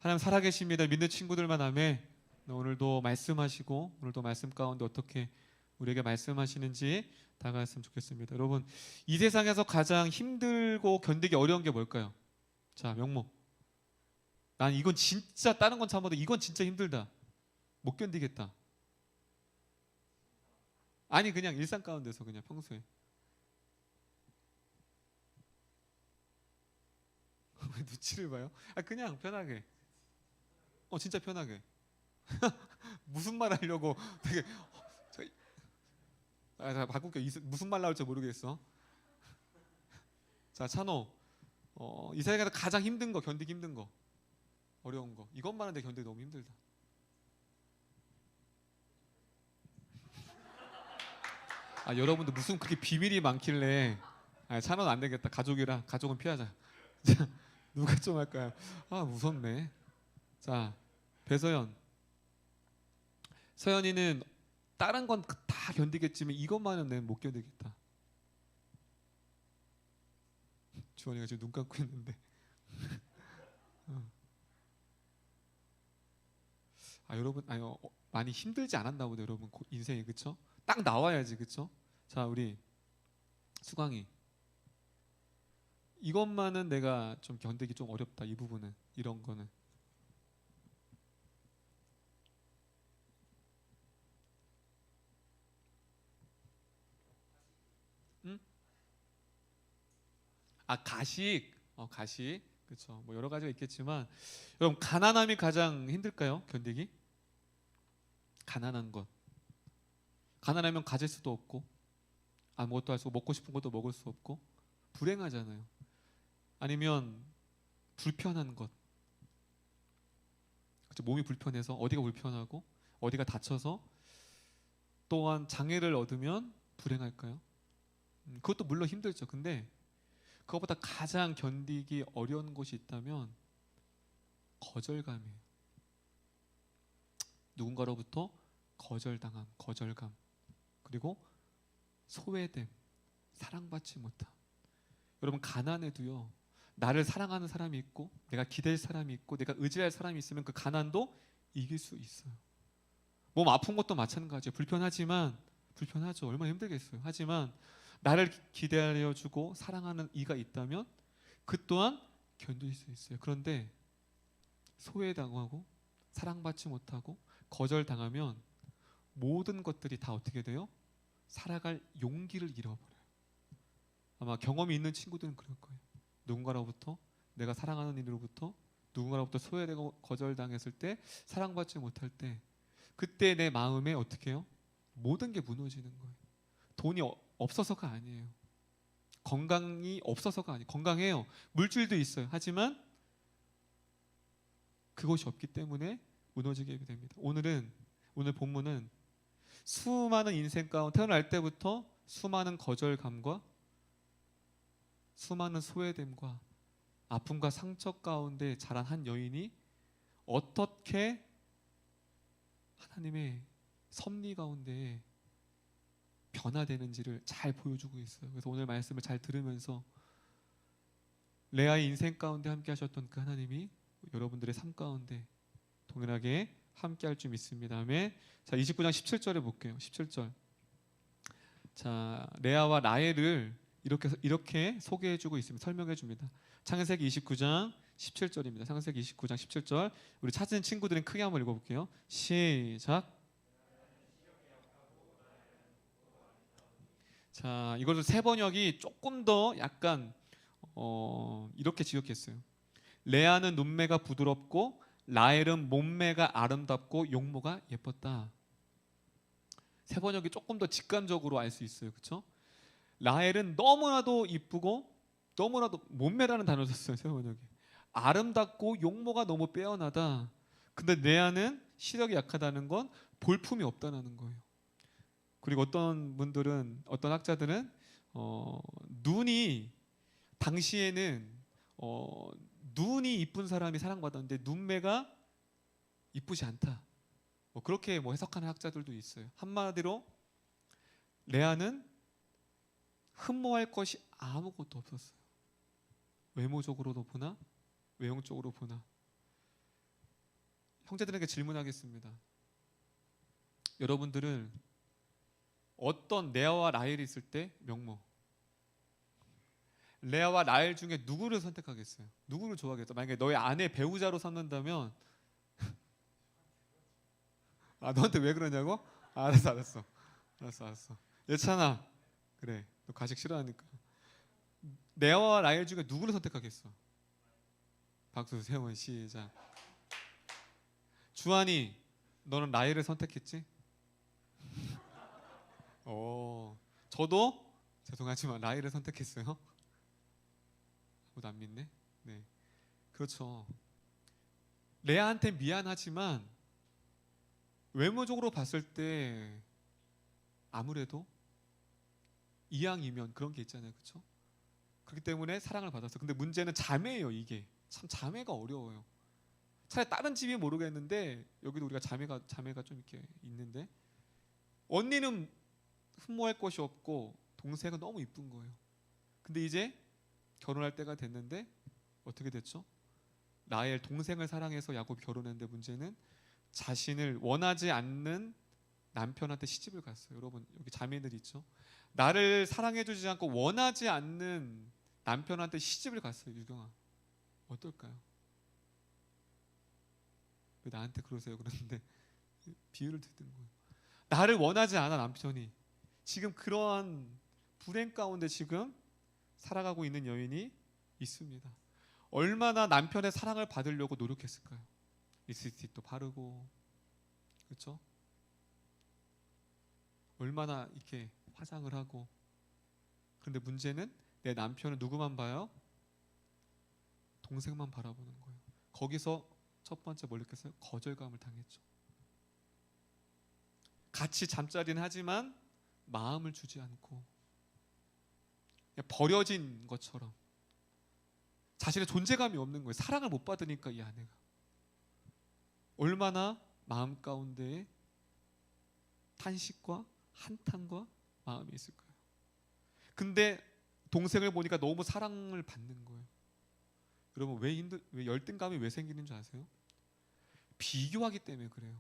하나님 살아계십니다. 믿는 친구들만 하매 오늘도 말씀하시고 오늘도 말씀 가운데 어떻게 우리에게 말씀하시는지 다가갔으면 좋겠습니다. 여러분, 이 세상에서 가장 힘들고 견디기 어려운 게 뭘까요? 자, 명목. 난 이건 진짜 다른 건 참아도 이건 진짜 힘들다. 못 견디겠다. 아니 그냥 일상 가운데서 그냥 평소에. 왜 눈치를 봐요? 아 그냥 편하게. 진짜 편하게. 무슨 말 하려고 되게 자, 바꿀게. 무슨 말 나올지 모르겠어. 자, 찬호. 이 세상에서 가장 힘든 거, 견디기 힘든 거, 어려운 거, 이것만 하는데 견디기 너무 힘들다. 아, 여러분들 무슨 그렇게 비밀이 많길래. 찬호는 안 되겠다. 가족이라 가족은 피하자. 자, 누가 좀 할까요? 아, 무섭네. 자, 배서연. 서연이는 다른 건 다 견디겠지만 이것만은 내가 못 견디겠다. 주원이가 지금 눈 감고 있는데. 아 여러분, 많이 힘들지 않았나 보네 여러분. 인생이, 그쵸? 딱 나와야지, 그쵸? 자, 우리 수광이. 이것만은 내가 좀 견디기 좀 어렵다. 이 부분은, 이런 거는. 응? 아, 가식. 가식. 그렇죠. 뭐 여러 가지가 있겠지만 여러분, 가난함이 가장 힘들까요? 견디기? 가난한 것. 가난하면 가질 수도 없고 아무것도 할 수 없고 먹고 싶은 것도 먹을 수 없고 불행하잖아요. 아니면 불편한 것. 그렇죠. 몸이 불편해서 어디가 불편하고 어디가 다쳐서 또한 장애를 얻으면 불행할까요? 그것도 물론 힘들죠. 근데 그것보다 가장 견디기 어려운 것이 있다면 거절감이에요. 누군가로부터 거절당함, 거절감, 그리고 소외됨, 사랑받지 못함. 여러분, 가난에도요, 나를 사랑하는 사람이 있고 내가 기댈 사람이 있고 내가 의지할 사람이 있으면 그 가난도 이길 수 있어요. 몸 아픈 것도 마찬가지예요. 불편하죠. 얼마나 힘들겠어요. 하지만 나를 기다려주고 사랑하는 이가 있다면 그 또한 견딜 수 있어요. 그런데 소외당하고 사랑받지 못하고 거절당하면 모든 것들이 다 어떻게 돼요? 살아갈 용기를 잃어버려요. 아마 경험이 있는 친구들은 그럴 거예요. 누군가로부터, 내가 사랑하는 이로부터 누군가로부터 소외되고 거절당했을 때, 사랑받지 못할 때, 그때 내 마음에 어떻게 해요? 모든 게 무너지는 거예요. 돈이 없어서가 아니에요. 건강이 없어서가 아니에요. 건강해요. 물질도 있어요. 하지만 그것이 없기 때문에 무너지게 됩니다. 오늘 본문은 수많은 인생 가운데 태어날 때부터 수많은 거절감과 수많은 소외됨과 아픔과 상처 가운데 자란 한 여인이 어떻게 하나님의 섭리 가운데 변화되는지를 잘 보여주고 있어요. 그래서 오늘 말씀을 잘 들으면서 레아의 인생 가운데 함께 하셨던 그 하나님이 여러분들의 삶 가운데 동일하게 함께 할 줄 믿습니다. 아멘. 자, 29장 17절에 볼게요. 17절. 자, 레아와 라헬을 이렇게 소개해주고 있습니다. 설명해줍니다. 창세기 29장 17절입니다. 창세기 29장 17절. 우리 찾은 친구들은 크게 한번 읽어볼게요. 시작. 자, 이것을 새 번역이 조금 더 약간 이렇게 지역했어요. 레아는 눈매가 부드럽고 라헬은 몸매가 아름답고 용모가 예뻤다. 새 번역이 조금 더 직관적으로 알 수 있어요. 그렇죠? 라헬은 너무나도 이쁘고 너무나도, 몸매라는 단어를 썼어요. 새 번역이. 아름답고 용모가 너무 빼어나다. 근데 레아는 시력이 약하다는 건 볼품이 없다는 거예요. 그리고 어떤 학자들은 눈이, 당시에는 눈이 이쁜 사람이 사랑받았는데 눈매가 이쁘지 않다. 그렇게 해석하는 학자들도 있어요. 한마디로 레아는 흠모할 것이 아무것도 없었어요. 외모적으로도 보나 외형적으로 보나. 형제들에게 질문하겠습니다. 여러분들은 어떤 레아와 라헬이 있을 때 명모, 레아와 라헬 중에 누구를 선택하겠어요? 누구를 좋아하겠어? 만약에 너의 아내 배우자로 삼는다면 너한테 왜 그러냐고? 알았어. 예찬아, 그래, 너 가식 싫어하니까. 레아와 라헬 중에 누구를 선택하겠어? 박수 세원 시작. 주한이, 너는 라헬을 선택했지? 저도 죄송하지만 라헬을 선택했어요. 아무도 안 믿네. 네, 그렇죠. 레아한테 미안하지만 외모적으로 봤을 때 아무래도 이왕이면 그런 게 있잖아요, 그렇죠? 그렇기 때문에 사랑을 받았어. 근데 문제는 자매예요. 이게 참 자매가 어려워요. 차라리 다른 집이 모르겠는데 여기도 우리가 자매가 좀 이렇게 있는데 언니는 흠모할 것이 없고 동생은 너무 이쁜 거예요. 근데 이제 결혼할 때가 됐는데 어떻게 됐죠? 라헬 동생을 사랑해서 야곱이 결혼했는데 문제는 자신을 원하지 않는 남편한테 시집을 갔어요. 여러분 여기 자매들 있죠? 나를 사랑해주지 않고 원하지 않는 남편한테 시집을 갔어요. 유경아, 어떨까요? 왜 나한테 그러세요? 그러는데 비유를 듣는 거예요. 나를 원하지 않아 남편이. 지금 그러한 불행 가운데 지금 살아가고 있는 여인이 있습니다. 얼마나 남편의 사랑을 받으려고 노력했을까요? 립스틱도 바르고, 그렇죠? 얼마나 이렇게 화장을 하고. 그런데 문제는 내 남편은 누구만 봐요? 동생만 바라보는 거예요. 거기서 첫 번째 뭘 느꼈어요? 거절감을 당했죠. 같이 잠자리는 하지만 마음을 주지 않고 그냥 버려진 것처럼 자신의 존재감이 없는 거예요. 사랑을 못 받으니까 이 아내가 얼마나 마음 가운데에 탄식과 한탄과 마음이 있을까요? 근데 동생을 보니까 너무 사랑을 받는 거예요. 여러분 왜 열등감이 왜 생기는 줄 아세요? 비교하기 때문에 그래요.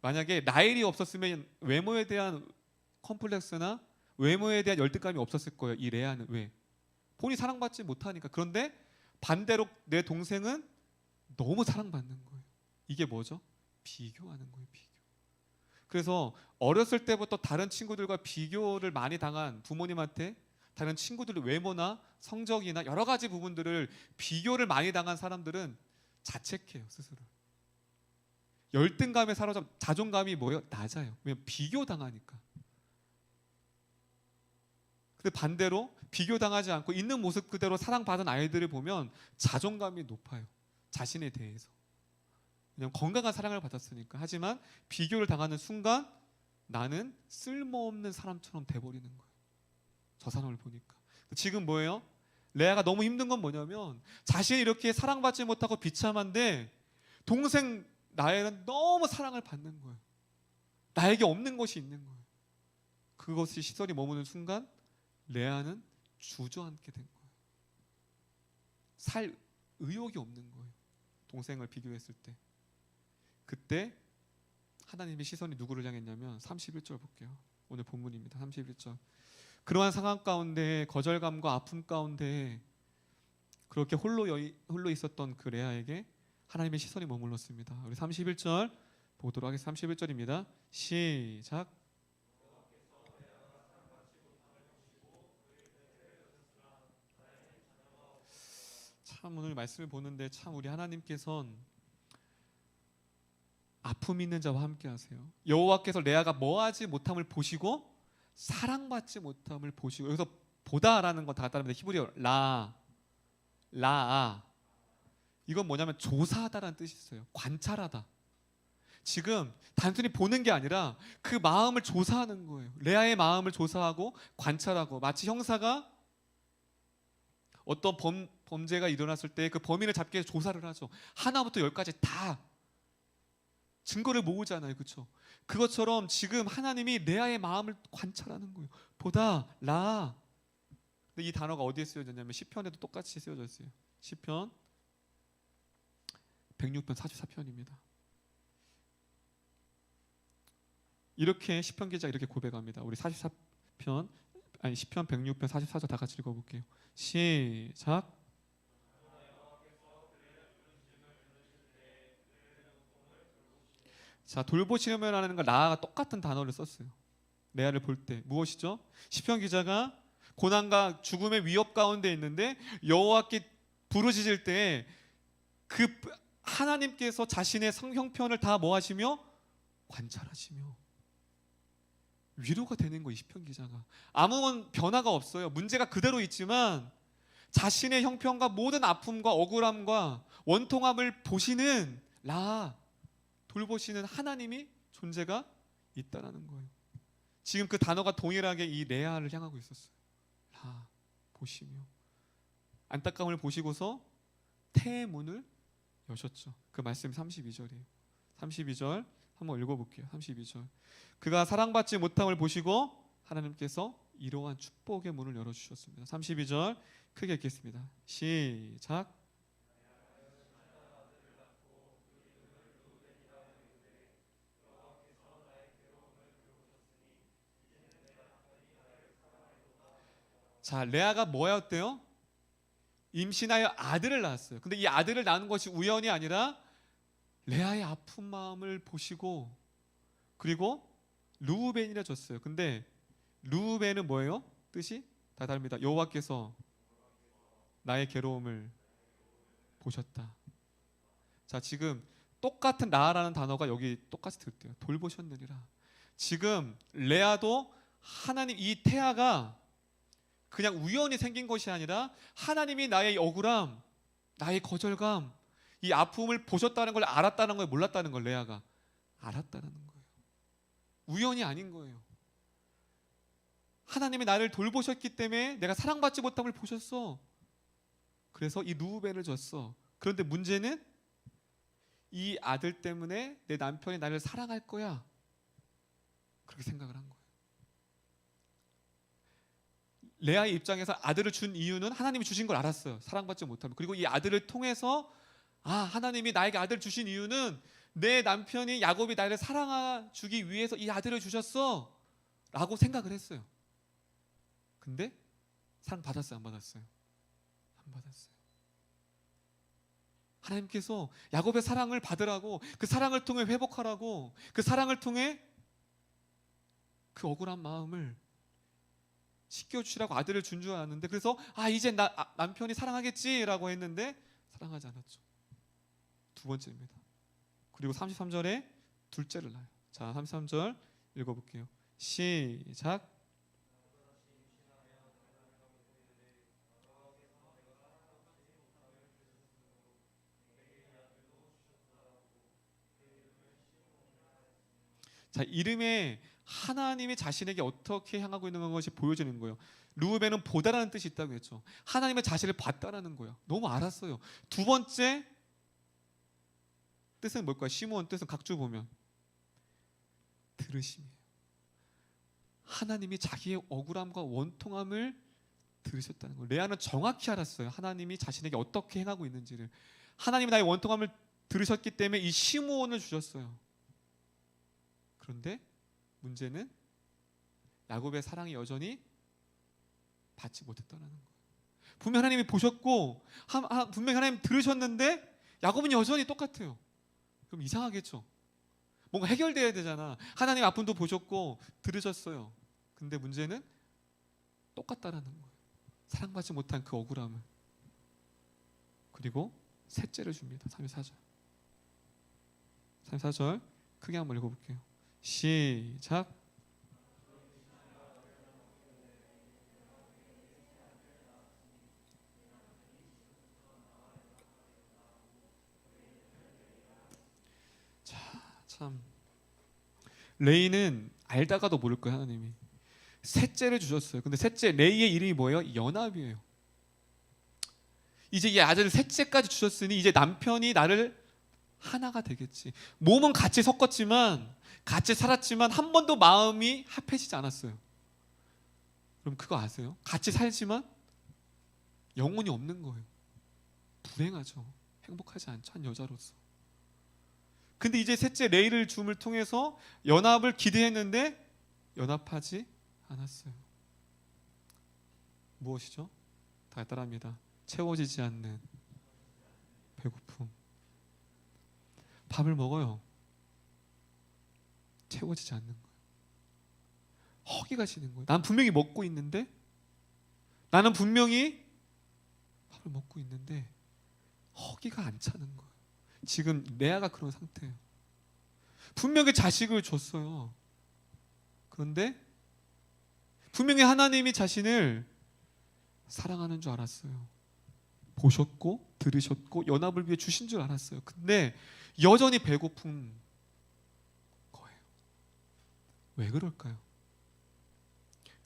만약에 라헬이 없었으면 외모에 대한 컴플렉스나 외모에 대한 열등감이 없었을 거예요. 이 레아는 왜? 본인이 사랑받지 못하니까. 그런데 반대로 내 동생은 너무 사랑받는 거예요. 이게 뭐죠? 비교하는 거예요. 비교. 그래서 어렸을 때부터 다른 친구들과 비교를 많이 당한 부모님한테 다른 친구들의 외모나 성적이나 여러 가지 부분들을 비교를 많이 당한 사람들은 자책해요. 스스로. 열등감에 사로잡 자존감이 뭐예요? 낮아요. 왜냐면 비교당하니까. 근데 반대로 비교당하지 않고 있는 모습 그대로 사랑받은 아이들을 보면 자존감이 높아요. 자신에 대해서. 왜냐면 건강한 사랑을 받았으니까. 하지만 비교를 당하는 순간 나는 쓸모없는 사람처럼 돼버리는 거예요. 저 사람을 보니까. 지금 뭐예요? 레아가 너무 힘든 건 뭐냐면 자신이 이렇게 사랑받지 못하고 비참한데 동생 라헬은 너무 사랑을 받는 거예요. 나에게 없는 것이 있는 거예요. 그것이 시선이 머무는 순간 레아는 주저앉게 된 거예요. 살 의욕이 없는 거예요. 동생을 비교했을 때. 그때 하나님의 시선이 누구를 향했냐면 31절 볼게요. 오늘 본문입니다. 31절. 그러한 상황 가운데 거절감과 아픔 가운데 그렇게 홀로 있었던 그 레아에게 하나님의 시선이 머물렀습니다. 우리 31절 보도록 하겠습니다. 31절입니다. 시작. 참 오늘 말씀을 보는데 참 우리 하나님께서는 아픔 있는 자와 함께 하세요. 여호와께서 레아가 뭐하지 못함을 보시고 사랑받지 못함을 보시고, 여기서 보다라는 거 다 따릅니다. 히브리어 라아, 이건 뭐냐면 조사하다라는 뜻이 있어요. 관찰하다. 지금 단순히 보는 게 아니라 그 마음을 조사하는 거예요. 레아의 마음을 조사하고 관찰하고, 마치 형사가 어떤 범죄가 일어났을 때 그 범인을 잡기 위해서 조사를 하죠. 하나부터 열까지 다 증거를 모으잖아요. 그렇죠? 그것처럼 지금 하나님이 레아의 마음을 관찰하는 거예요. 보다 라. 근데 이 단어가 어디에 쓰여졌냐면 시편에도 똑같이 쓰여져 있어요. 시편 106편 44편입니다. 이렇게 시편 기자가 이렇게 고백합니다. 우리 44편 아니 시편 106편 44절 다 같이 읽어볼게요. 시작. 자, 돌보시면이라는 걸 라아가 똑같은 단어를 썼어요. 레아를 볼 때 무엇이죠? 시편 기자가 고난과 죽음의 위협 가운데 있는데 여호와께 부르짖을 때 그 하나님께서 자신의 형편을 다 뭐 하시며 관찰하시며 위로가 되는 거예요. 시편 기자가 아무런 변화가 없어요. 문제가 그대로 있지만 자신의 형편과 모든 아픔과 억울함과 원통함을 보시는 라아, 돌보시는 하나님이 존재가 있다라는 거예요. 지금 그 단어가 동일하게 이 레아를 향하고 있었어요. 라아 보시며 안타까움을 보시고서 태의 문을 여셨죠. 그 말씀이 32절이에요. 32절 한번 읽어볼게요. 32절 그가 사랑받지 못함을 보시고 하나님께서 이러한 축복의 문을 열어주셨습니다. 32절 크게 읽겠습니다. 시작. 자, 레아가 뭐였대요? 임신하여 아들을 낳았어요. 근데 이 아들을 낳은 것이 우연이 아니라 레아의 아픈 마음을 보시고 그리고 르우벤이라 줬어요. 근데 르우벤은 뭐예요? 뜻이 다 다릅니다. 여호와께서 나의 괴로움을 보셨다. 자, 지금 똑같은 라라는 단어가 여기 똑같이 들었대요. 돌보셨느니라. 지금 레아도 하나님 이 태아가 그냥 우연히 생긴 것이 아니라 하나님이 나의 억울함, 나의 거절감, 이 아픔을 보셨다는 걸 알았다는 거예요. 몰랐다는 걸 레아가 알았다는 거예요. 우연이 아닌 거예요. 하나님이 나를 돌보셨기 때문에 내가 사랑받지 못함을 보셨어. 그래서 이 르우벤을 줬어. 그런데 문제는 이 아들 때문에 내 남편이 나를 사랑할 거야. 그렇게 생각을 한 거예요. 레아의 입장에서 아들을 준 이유는 하나님이 주신 걸 알았어요. 사랑받지 못하면. 그리고 이 아들을 통해서 하나님이 나에게 아들 주신 이유는 내 남편이 야곱이 나를 사랑해주기 위해서 이 아들을 주셨어 라고 생각을 했어요. 근데 사랑 받았어요? 안 받았어요? 안 받았어요. 하나님께서 야곱의 사랑을 받으라고, 그 사랑을 통해 회복하라고, 그 사랑을 통해 그 억울한 마음을 씻겨주시라고 아들을 준 줄 알았는데, 그래서 이제 남편이 사랑하겠지라고 했는데 사랑하지 않았죠. 두 번째입니다. 그리고 33절에 둘째를 낳아요. 자, 33절 읽어볼게요. 시작. 자, 이름에 하나님이 자신에게 어떻게 향하고 있는 것이 보여지는 거예요. 르우벤은 보다라는 뜻이 있다고 했죠. 하나님의 자신을 봤다라는 거예요. 너무 알았어요. 두 번째 뜻은 뭘까요? 시므온 뜻은 각주 보면 들으심이에요. 하나님이 자기의 억울함과 원통함을 들으셨다는 거예요. 레아는 정확히 알았어요. 하나님이 자신에게 어떻게 행하고 있는지를. 하나님이 나의 원통함을 들으셨기 때문에 이 시므온을 주셨어요. 그런데 문제는 야곱의 사랑이 여전히 받지 못했다는 거예요. 분명 하나님이 보셨고 분명 하나님 들으셨는데 야곱은 여전히 똑같아요. 그럼 이상하겠죠. 뭔가 해결돼야 되잖아. 하나님 아픔도 보셨고 들으셨어요. 근데 문제는 똑같다라는 거예요. 사랑받지 못한 그 억울함을. 그리고 셋째를 줍니다. 34절. 34절 크게 한번 읽어볼게요. 시작. 자, 참 레이는 알다가도 모를 거예요. 하나님이 셋째를 주셨어요. 근데 셋째 레이의 이름이 뭐예요? 연합이에요. 이제 이 아들을 셋째까지 주셨으니 이제 남편이 나를 하나가 되겠지. 몸은 같이 섞었지만 같이 살았지만 한 번도 마음이 합해지지 않았어요. 그럼 그거 아세요? 같이 살지만 영혼이 없는 거예요. 불행하죠. 행복하지 않죠. 한 여자로서. 근데 이제 셋째 레이를 줌을 통해서 연합을 기대했는데 연합하지 않았어요. 무엇이죠? 다 따라합니다. 채워지지 않는 배고픔. 밥을 먹어요. 채워지지 않는 거예요. 허기가 지는 거예요. 난 분명히 먹고 있는데, 나는 분명히 밥을 먹고 있는데 허기가 안 차는 거예요. 지금 레아가 그런 상태예요. 분명히 자식을 줬어요. 그런데 분명히 하나님이 자신을 사랑하는 줄 알았어요. 보셨고 들으셨고 연합을 위해 주신 줄 알았어요. 근데 여전히 배고픈 거예요. 왜 그럴까요?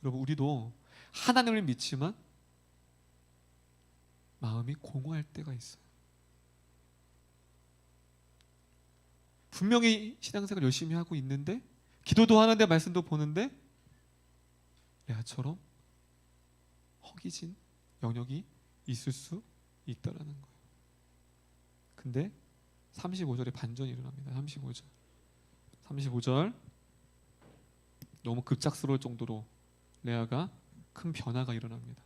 여러분, 우리도 하나님을 믿지만 마음이 공허할 때가 있어요. 분명히 신앙생활 열심히 하고 있는데, 기도도 하는데 말씀도 보는데 레아처럼 허기진 영역이 있을 수 있다라는 거예요. 근데 35절에 반전이 일어납니다. 35절 너무 급작스러울 정도로 레아가 큰 변화가 일어납니다.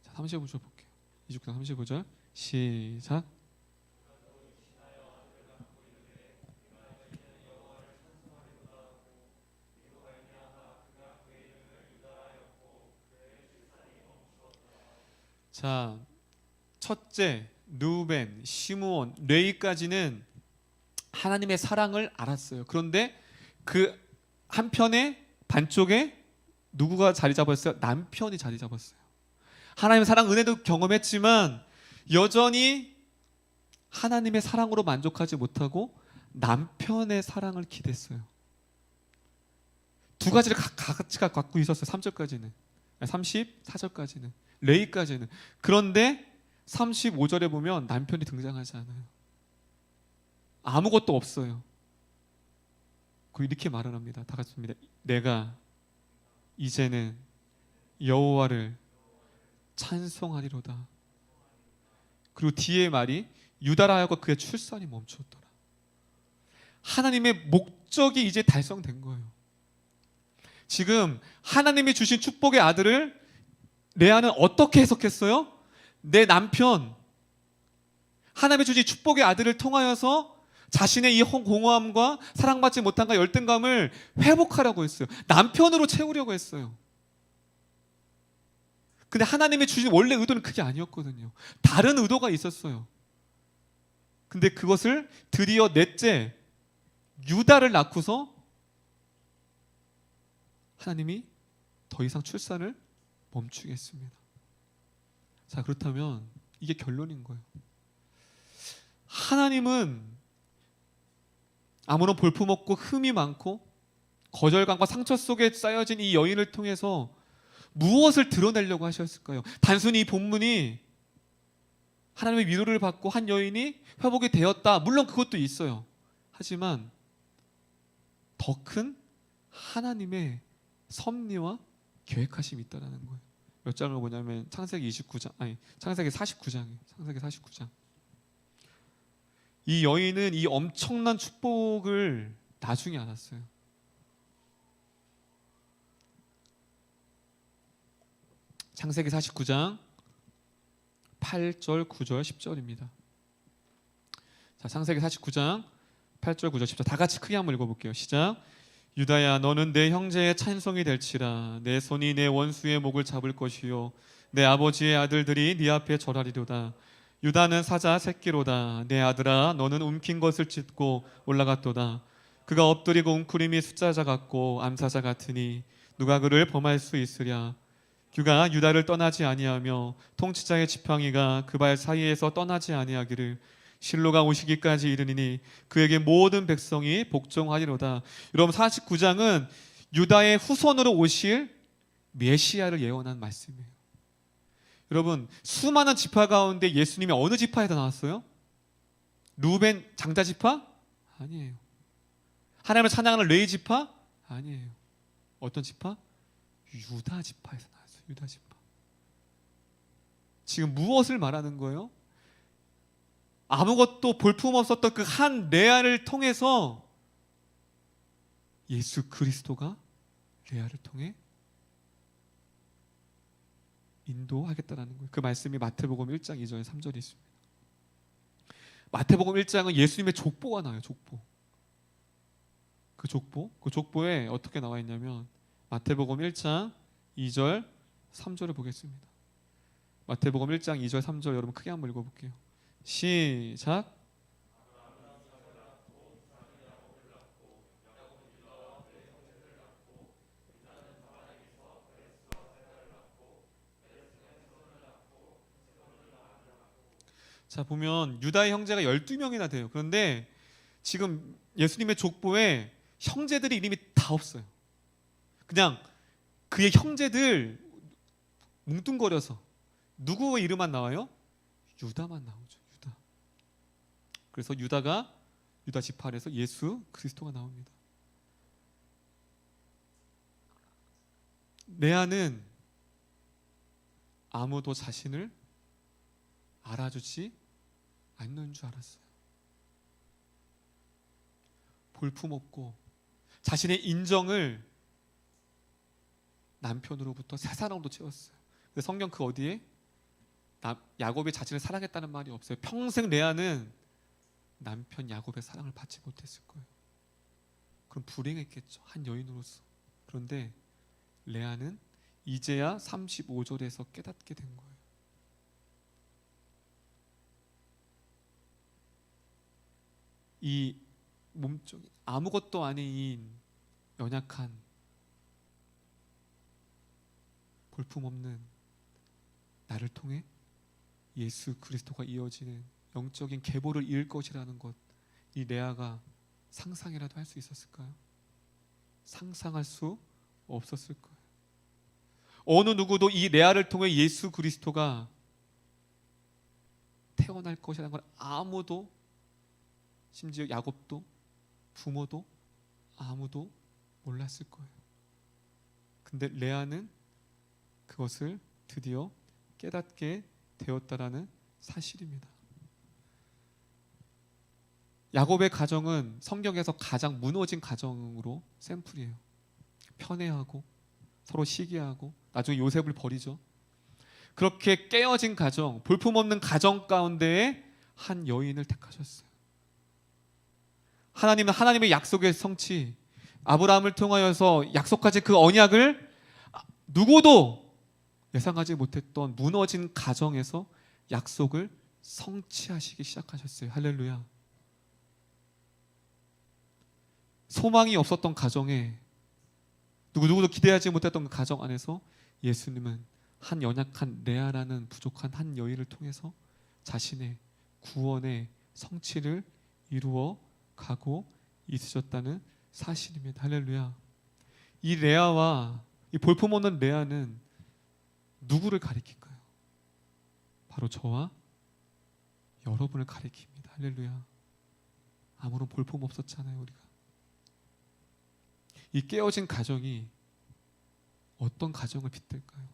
자, 35절 볼게요. 29장 35절 시작. 자, 첫째 르우벤, 시므온, 레위까지는 하나님의 사랑을 알았어요. 그런데 그 한편에 반쪽에 누구가 자리 잡았어요? 남편이 자리 잡았어요. 하나님의 사랑 은혜도 경험했지만 여전히 하나님의 사랑으로 만족하지 못하고 남편의 사랑을 기댔어요. 두 가지를 같이 갖고 있었어요. 3절까지는, 34절까지는, 레위까지는. 그런데 35절에 보면 남편이 등장하지 않아요. 아무것도 없어요. 그리고 이렇게 말을 합니다. 다 같이 합니다. 내가 이제는 여호와를 찬송하리로다. 그리고 뒤에 말이 유다라 하여금 그의 출산이 멈췄더라. 하나님의 목적이 이제 달성된 거예요. 지금 하나님이 주신 축복의 아들을 레아는 어떻게 해석했어요? 내 남편, 하나님이 주신 축복의 아들을 통하여서 자신의 이 공허함과 사랑받지 못함과 열등감을 회복하려고 했어요. 남편으로 채우려고 했어요. 근데 하나님이 주신 원래 의도는 그게 아니었거든요. 다른 의도가 있었어요. 근데 그것을 드디어 넷째 유다를 낳고서 하나님이 더 이상 출산을 멈추게 했습니다. 자, 그렇다면 이게 결론인 거예요. 하나님은 아무런 볼품없고 흠이 많고 거절감과 상처 속에 쌓여진 이 여인을 통해서 무엇을 드러내려고 하셨을까요? 단순히 이 본문이 하나님의 위로를 받고 한 여인이 회복이 되었다, 물론 그것도 있어요. 하지만 더 큰 하나님의 섭리와 계획하심이 있다는 거예요. 몇 장을 보냐면 창세기 49장, 창세기 49장이에요. 창세기 49장. 이 여인은 이 엄청난 축복을 나중에 알았어요. 창세기 49장 8절, 9절, 10절입니다. 자, 창세기 49장 8절, 9절, 10절 다 같이 크게 한번 읽어볼게요. 시작. 유다야, 너는 내 형제의 찬송이 될지라. 내 손이 내 원수의 목을 잡을 것이요 내 아버지의 아들들이 네 앞에 절하리로다. 유다는 사자 새끼로다. 내 아들아, 너는 움킨 것을 찢고 올라갔도다. 그가 엎드리고 웅크림이 숫자자 같고 암사자 같으니 누가 그를 범할 수 있으랴. 그가 유다를 떠나지 아니하며 통치자의 지팡이가 그 발 사이에서 떠나지 아니하기를 실로가 오시기까지 이르니니 그에게 모든 백성이 복종하리로다. 여러분, 49장은 유다의 후손으로 오실 메시아를 예언한 말씀이에요. 여러분, 수많은 지파 가운데 예수님이 어느 지파에서 나왔어요? 루벤 장자 지파? 아니에요. 하나님을 찬양하는 레위 지파? 아니에요. 어떤 지파? 유다 지파에서 나왔어요. 유다 지파. 지금 무엇을 말하는 거예요? 아무것도 볼품 없었던 그 한 레아를 통해서 예수 그리스도가 레아를 통해 인도하겠다라는 거예요. 그 말씀이 마태복음 1장 2절 3절에 있습니다. 마태복음 1장은 예수님의 족보가 나와요. 족보. 그 족보에 어떻게 나와 있냐면 마태복음 1장 2절 3절을 보겠습니다. 마태복음 1장 2절 3절 여러분 크게 한번 읽어볼게요. 시작. 자, 보면 유다의 형제가 12명이나 돼요. 그런데 지금 예수님의 족보에 형제들의 이름이 다 없어요. 그냥 그의 형제들 뭉뚱거려서 누구의 이름만 나와요? 유다만 나오죠. 유다. 그래서 유다 지파에서 예수 그리스도가 나옵니다. 레아는 아무도 자신을 알아주지 않는 줄 알았어요. 볼품없고 자신의 인정을 남편으로부터 세 사람으로 채웠어요. 근데 성경 그 어디에 야곱이 자신을 사랑했다는 말이 없어요. 평생 레아는 남편 야곱의 사랑을 받지 못했을 거예요. 그럼 불행했겠죠. 한 여인으로서. 그런데 레아는 이제야 35절에서 깨닫게 된 거예요. 이 몸쪽 아무것도 아닌 연약한 볼품없는 나를 통해 예수 그리스도가 이어지는 영적인 계보를 이을 것이라는 것, 이 레아가 상상이라도 할 수 있었을까요? 상상할 수 없었을 거예요. 어느 누구도 이 레아를 통해 예수 그리스도가 태어날 것이라는 걸 아무도, 심지어 야곱도 부모도 아무도 몰랐을 거예요. 근데 레아는 그것을 드디어 깨닫게 되었다라는 사실입니다. 야곱의 가정은 성경에서 가장 무너진 가정으로 샘플이에요. 편애하고 서로 시기하고 나중에 요셉을 버리죠. 그렇게 깨어진 가정, 볼품없는 가정 가운데에 한 여인을 택하셨어요. 하나님은 하나님의 약속의 성취, 아브라함을 통하여서 약속하신 그 언약을 누구도 예상하지 못했던 무너진 가정에서 약속을 성취하시기 시작하셨어요. 할렐루야. 소망이 없었던 가정에, 누구도 기대하지 못했던 그 가정 안에서 예수님은 한 연약한 레아라는 부족한 한 여인을 통해서 자신의 구원의 성취를 이루어 가고 있으셨다는 사실입니다. 할렐루야. 이 레아와 이 볼품없는 레아는 누구를 가리킬까요? 바로 저와 여러분을 가리킵니다. 할렐루야. 아무런 볼품 없었잖아요, 우리가. 이 깨어진 가정이 어떤 가정을 빗댈까요?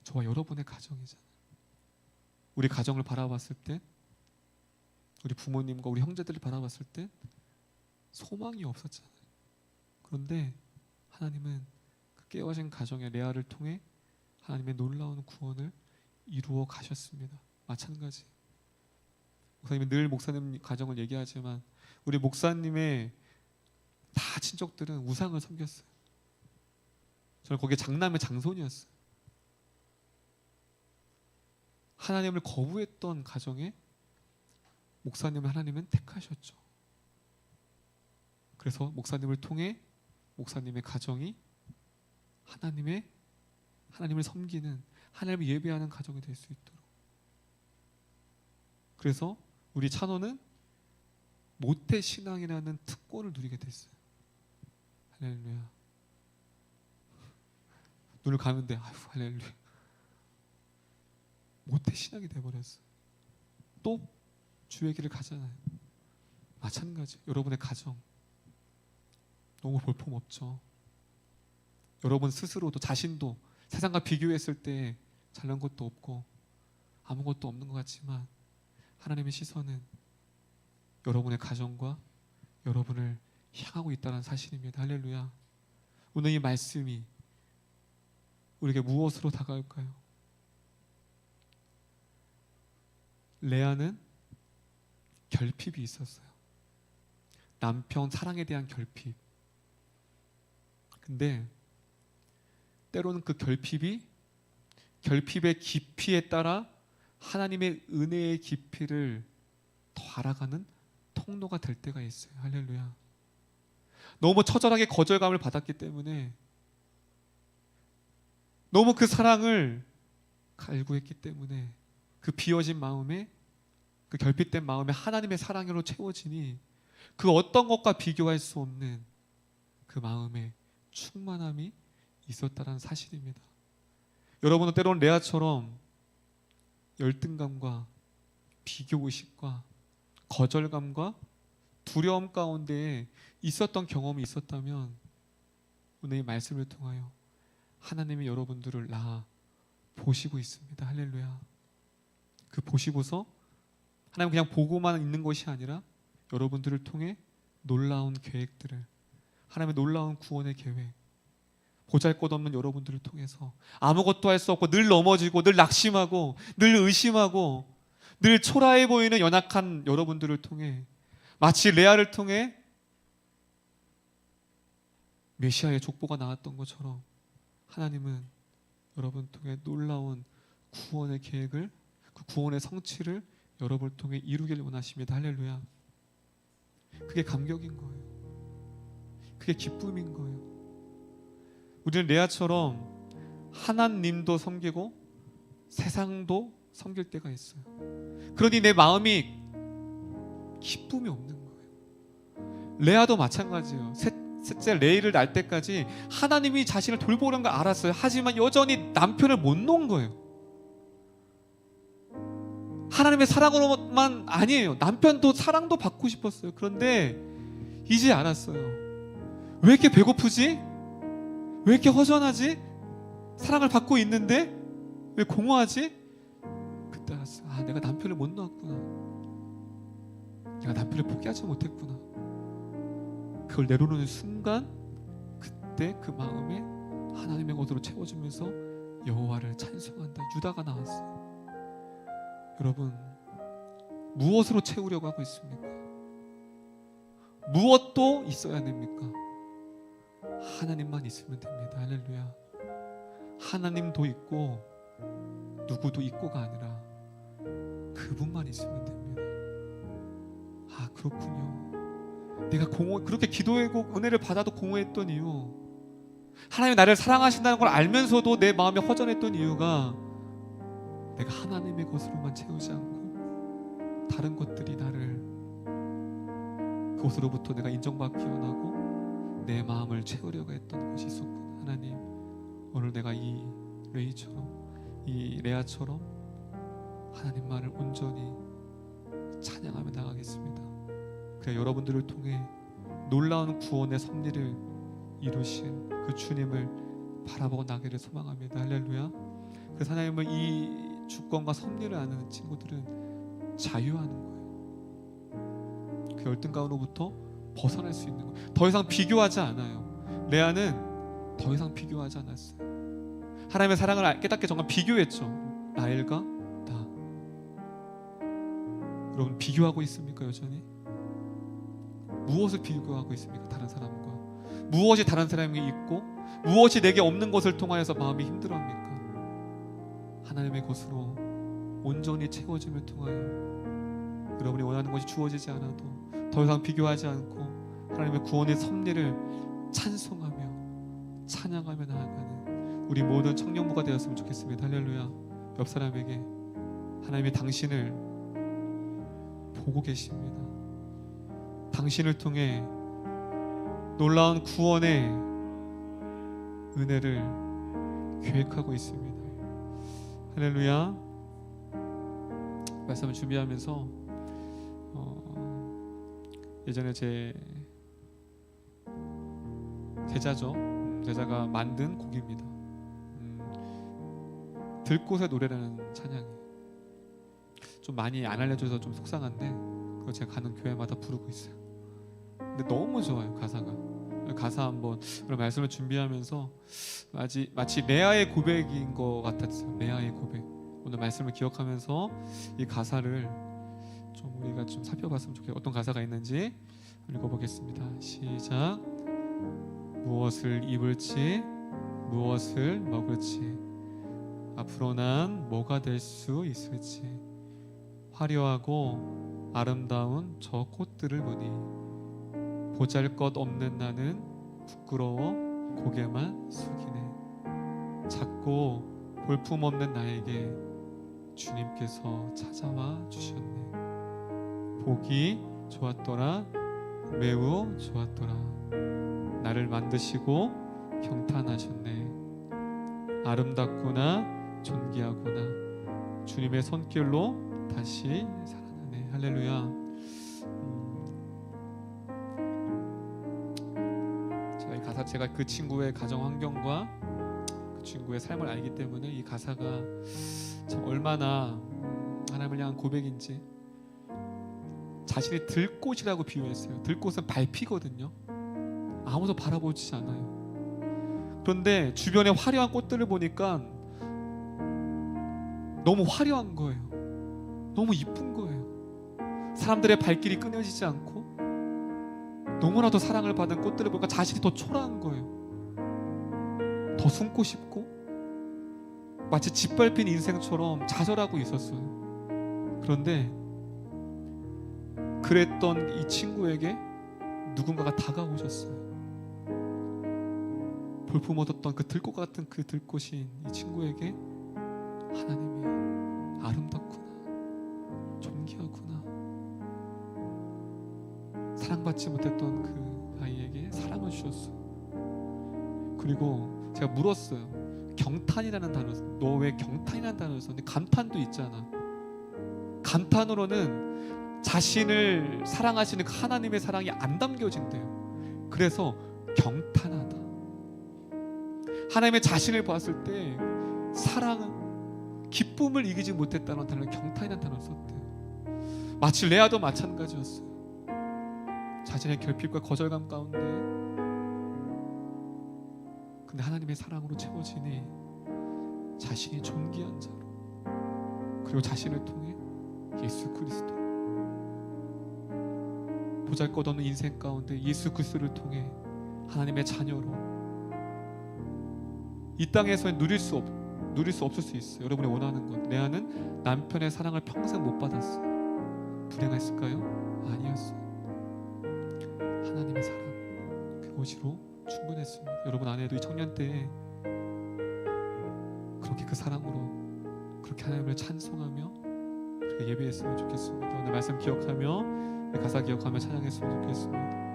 저와 여러분의 가정이잖아요. 우리 가정을 바라봤을 때, 우리 부모님과 우리 형제들을 바라봤을 때 소망이 없었잖아요. 그런데 하나님은 그 깨어진 가정의 레아를 통해 하나님의 놀라운 구원을 이루어 가셨습니다. 마찬가지. 목사님이 늘 목사님 가정을 얘기하지만 우리 목사님의 다 친척들은 우상을 섬겼어요. 저는 거기에 장남의 장손이었어요. 하나님을 거부했던 가정에 목사님을 하나님은 택하셨죠. 그래서 목사님을 통해 목사님의 가정이 하나님을 섬기는, 하나님을 예배하는 가정이 될 수 있도록. 그래서 우리 찬호는 모태 신앙이라는 특권을 누리게 됐어요. 할렐루야. 눈을 감는데 아유 할렐루야. 모태 신앙이 돼버렸어요. 또 주의 길을 가잖아요. 마찬가지. 여러분의 가정 너무 볼품없죠. 여러분 스스로도, 자신도 세상과 비교했을 때 잘난 것도 없고 아무것도 없는 것 같지만 하나님의 시선은 여러분의 가정과 여러분을 향하고 있다는 사실입니다. 할렐루야. 오늘 이 말씀이 우리에게 무엇으로 다가올까요? 레아는 결핍이 있었어요. 남편 사랑에 대한 결핍. 근데 때로는 그 결핍의 깊이에 따라 하나님의 은혜의 깊이를 더 알아가는 통로가 될 때가 있어요. 할렐루야. 너무 처절하게 거절감을 받았기 때문에, 너무 그 사랑을 갈구했기 때문에 그 비워진 마음에, 그 결핍된 마음에 하나님의 사랑으로 채워지니 그 어떤 것과 비교할 수 없는 그 마음에 충만함이 있었다는 사실입니다. 여러분은 때로는 레아처럼 열등감과 비교의식과 거절감과 두려움 가운데 있었던 경험이 있었다면, 오늘 이 말씀을 통하여 하나님이 여러분들을 보시고 있습니다. 할렐루야. 그 보시고서 하나님 그냥 보고만 있는 것이 아니라 여러분들을 통해 놀라운 계획들을, 하나님의 놀라운 구원의 계획, 보잘것없는 여러분들을 통해서 아무것도 할 수 없고 늘 넘어지고 늘 낙심하고 늘 의심하고 늘 초라해 보이는 연약한 여러분들을 통해, 마치 레아를 통해 메시아의 족보가 나왔던 것처럼 하나님은 여러분 통해 놀라운 구원의 계획을, 그 구원의 성취를 여러분을 통해 이루기를 원하십니다. 할렐루야. 그게 감격인 거예요. 그게 기쁨인 거예요. 우리는 레아처럼 하나님도 섬기고 세상도 섬길 때가 있어요. 그러니 내 마음이 기쁨이 없는 거예요. 레아도 마찬가지예요. 셋째 레이를 낳을 때까지 하나님이 자신을 돌보는 걸 알았어요. 하지만 여전히 남편을 못 놓은 거예요. 하나님의 사랑으로만 아니에요. 남편도 사랑도 받고 싶었어요. 그런데 이제 알았어요. 왜 이렇게 배고프지? 왜 이렇게 허전하지? 사랑을 받고 있는데 왜 공허하지? 그때 알았어요. 내가 남편을 못 놓았구나. 내가 남편을 포기하지 못했구나. 그걸 내려놓는 순간, 그때 그 마음에 하나님의 것으로 채워주면서 여호와를 찬송한다. 유다가 나왔어요. 여러분, 무엇으로 채우려고 하고 있습니까? 무엇도 있어야 됩니까? 하나님만 있으면 됩니다. 할렐루야. 하나님도 있고 누구도 있고가 아니라 그분만 있으면 됩니다. 그렇군요. 내가 그렇게 기도하고 은혜를 받아도 공허했던 이유, 하나님이 나를 사랑하신다는 걸 알면서도 내 마음이 허전했던 이유가, 내가 하나님의 것으로만 채우지 않고 다른 것들이 나를 그것으로부터 내가 인정받기 원하고 내 마음을 채우려고 했던 것이 있었구나. 하나님, 오늘 내가 이 레이처럼, 이 레아처럼 하나님만을 온전히 찬양하며 나가겠습니다. 그래 여러분들을 통해 놀라운 구원의 섭리를 이루신 그 주님을 바라보고 나기를 소망합니다. 할렐루야. 그래서 하나님은 이 주권과 섭리를 아는 친구들은 자유하는 거예요. 그 열등 가운데로부터 벗어날 수 있는 거예요. 더 이상 비교하지 않아요. 레아는 더 이상 비교하지 않았어요. 하나님의 사랑을 깨닫게 정말 비교했죠. 라헬과 나. 여러분, 비교하고 있습니까? 여전히? 무엇을 비교하고 있습니까? 다른 사람과. 무엇이 다른 사람에게 있고 무엇이 내게 없는 것을 통하여서 마음이 힘들어합니까? 하나님의 것으로 온전히 채워짐을 통하여 여러분이 원하는 것이 주어지지 않아도 더 이상 비교하지 않고 하나님의 구원의 섭리를 찬송하며 찬양하며 나아가는 우리 모든 청년부가 되었으면 좋겠습니다. 할렐루야. 옆 사람에게, 하나님이 당신을 보고 계십니다. 당신을 통해 놀라운 구원의 은혜를 계획하고 있습니다. 할렐루야. 말씀을 준비하면서 예전에 제 제자가 만든 곡입니다. 들꽃의 노래라는 찬양이. 좀 많이 안 알려줘서 좀 속상한데 그거 제가 가는 교회마다 부르고 있어요. 근데 너무 좋아요. 가사 한번 그런 말씀을 준비하면서 마치 레아의 고백인 것 같았어요. 레아의 고백. 오늘 말씀을 기억하면서 이 가사를 좀 우리가 좀 살펴봤으면 좋겠어요. 어떤 가사가 있는지 읽어보겠습니다. 시작. 무엇을 입을지 무엇을 먹을지 앞으로 난 뭐가 될 수 있을지 화려하고 아름다운 저 꽃들을 보니 보잘것없는 나는 부끄러워 고개만 숙이네. 작고 볼품없는 나에게 주님께서 찾아와 주셨네. 보기 좋았더라 매우 좋았더라. 나를 만드시고 경탄하셨네. 아름답구나 존귀하구나. 주님의 손길로 다시 살아나네. 할렐루야. 제가 이 가사 제가 그 친구의 가정 환경과 그 친구의 삶을 알기 때문에 이 가사가 참 얼마나 하나님을 향한 고백인지. 자신이 들꽃이라고 비유했어요. 들꽃은 밟히거든요. 아무도 바라보지 않아요. 그런데 주변에 화려한 꽃들을 보니까 너무 화려한 거예요. 너무 이쁜 거예요. 사람들의 발길이 끊어지지 않고 너무나도 사랑을 받은 꽃들을 보니까 자신이 더 초라한 거예요. 더 숨고 싶고 마치 짓밟힌 인생처럼 좌절하고 있었어요. 그런데 그랬던 이 친구에게 누군가가 다가오셨어요. 볼품 얻었던 그 들꽃 같은 그 들꽃인 이 친구에게 하나님이 아름답구나 존귀하구나, 사랑받지 못했던 그 아이에게 사랑을 주셨어요. 그리고 제가 물었어요. 경탄이라는 단어, 너 왜 경탄이라는 단어를 썼는데 감탄도 있잖아. 감탄으로는 자신을 사랑하시는 하나님의 사랑이 안 담겨진대요. 그래서 경탄하다. 하나님의 자신을 봤을 때 사랑은 기쁨을 이기지 못했다는 단어를 경탄이라는 단어를 썼대요. 마치 레아도 마찬가지였어요. 자신의 결핍과 거절감 가운데 근데 하나님의 사랑으로 채워지니 자신이 존귀한 자로, 그리고 자신을 통해 예수 그리스도, 보잘것없는 인생 가운데 예수 그리스도를 통해 하나님의 자녀로 이 땅에서 누릴 수 없을 수 있어요. 여러분이 원하는 것. 레아는 남편의 사랑을 평생 못 받았어요. 불행했을까요? 아니었어요. 하나님의 사랑 그것으로 충분했습니다. 여러분 안에도 이 청년 때에 그렇게 그 사랑으로 그렇게 하나님을 찬송하며 그렇게 예배했으면 좋겠습니다. 오늘 말씀 기억하며 가사 기억하며 찬양했으면 좋겠습니다.